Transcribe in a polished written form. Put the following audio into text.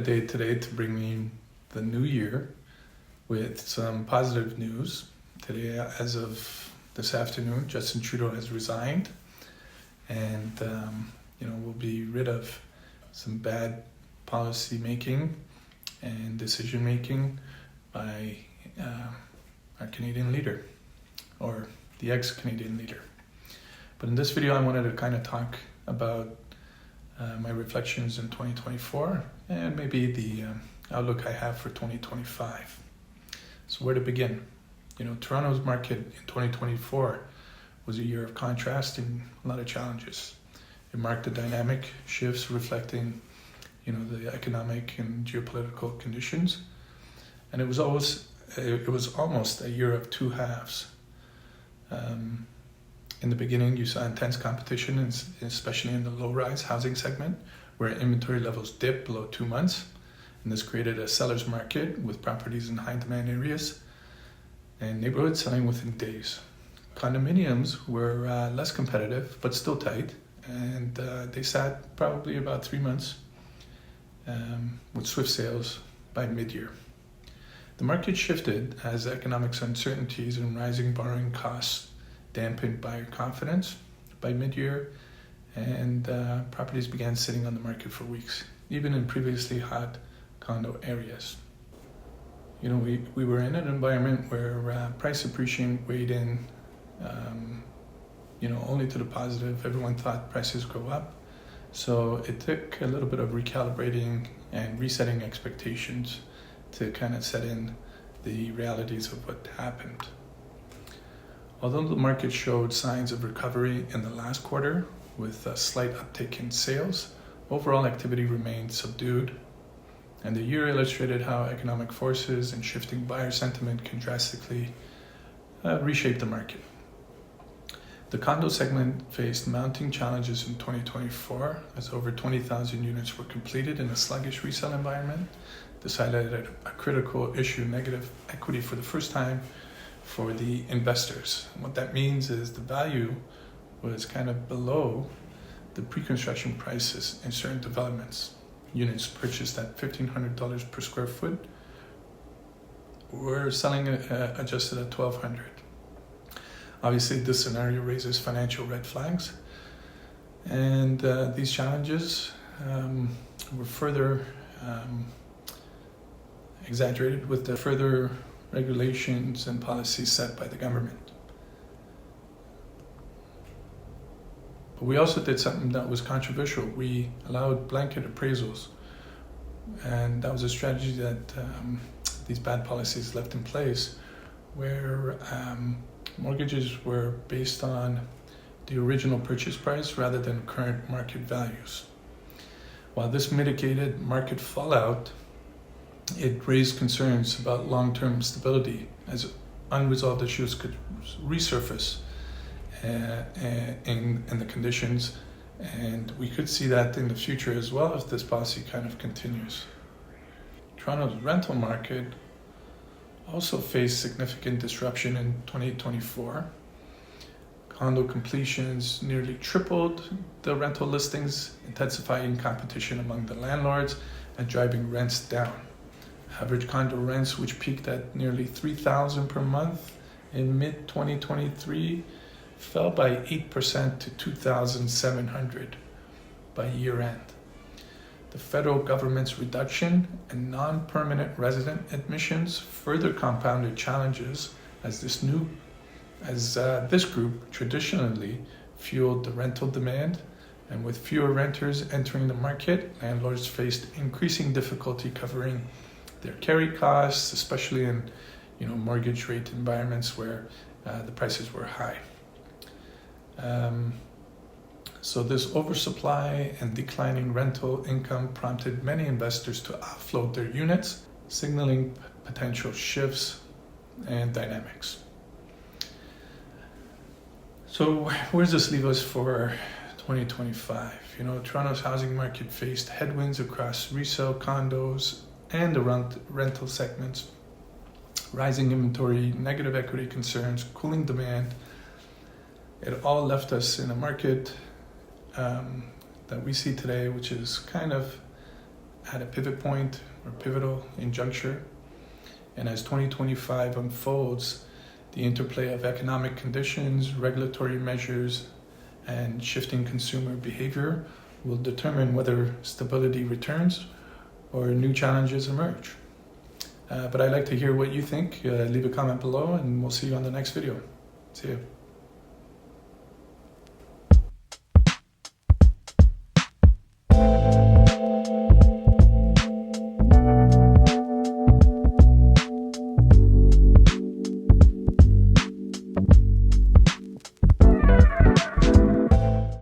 day today to bring in the new year with some positive news. Today, as of this afternoon, Justin Trudeau has resigned, and we'll be rid of some bad policy making and decision making by our Canadian leader, or the ex-Canadian leader. But in this video, I wanted to kind of talk about my reflections in 2024 and maybe the outlook I have for 2025. So where to begin? Toronto's market in 2024 was a year of contrast and a lot of challenges. It marked the dynamic shifts reflecting, the economic and geopolitical conditions, and it was almost a year of two halves. In the beginning, you saw intense competition, especially in the low-rise housing segment, where inventory levels dipped below 2 months, and this created a seller's market with properties in high-demand areas and neighborhoods selling within days. Condominiums were less competitive, but still tight, and they sat probably about 3 months with swift sales by mid-year. The market shifted as economic uncertainties and rising borrowing costs dampened buyer confidence by mid-year, and properties began sitting on the market for weeks, even in previously hot condo areas. We were in an environment where price appreciation weighed in, only to the positive. Everyone thought prices go up. So it took a little bit of recalibrating and resetting expectations to kind of set in the realities of what happened. Although the market showed signs of recovery in the last quarter with a slight uptick in sales, overall activity remained subdued, and the year illustrated how economic forces and shifting buyer sentiment can drastically reshape the market. The condo segment faced mounting challenges in 2024 as over 20,000 units were completed in a sluggish resale environment. This highlighted a critical issue, negative equity for the first time for the investors. And what that means is the value was kind of below the pre-construction prices in certain developments. Units purchased at $1,500 per square foot were selling adjusted at $1,200. Obviously, this scenario raises financial red flags, and these challenges were further exaggerated with the further regulations and policies set by the government. But we also did something that was controversial. We allowed blanket appraisals, and that was a strategy that these bad policies left in place, where mortgages were based on the original purchase price rather than current market values. While this mitigated market fallout, it raised concerns about long-term stability as unresolved issues could resurface in the conditions, and we could see that in the future as well if this policy kind of continues. Toronto's rental market also faced significant disruption in 2024. Condo completions nearly tripled the rental listings, intensifying competition among the landlords and driving rents down. Average condo rents, which peaked at nearly $3,000 per month in mid-2023, fell by 8% to $2,700 by year-end. The federal government's reduction in non-permanent resident admissions further compounded challenges as this group traditionally fueled the rental demand, and with fewer renters entering the market, landlords faced increasing difficulty covering their carry costs, especially in mortgage rate environments where the prices were high. So this oversupply and declining rental income prompted many investors to offload their units, signaling potential shifts and dynamics. So where does this leave us for 2025? Toronto's housing market faced headwinds across resale, condos, and the rental segments. Rising inventory, negative equity concerns, cooling demand. It all left us in a market that we see today, which is kind of at a pivot point or pivotal juncture. And as 2025 unfolds, the interplay of economic conditions, regulatory measures, and shifting consumer behavior will determine whether stability returns or new challenges emerge. But I'd like to hear what you think. Leave a comment below, and we'll see you on the next video. See you.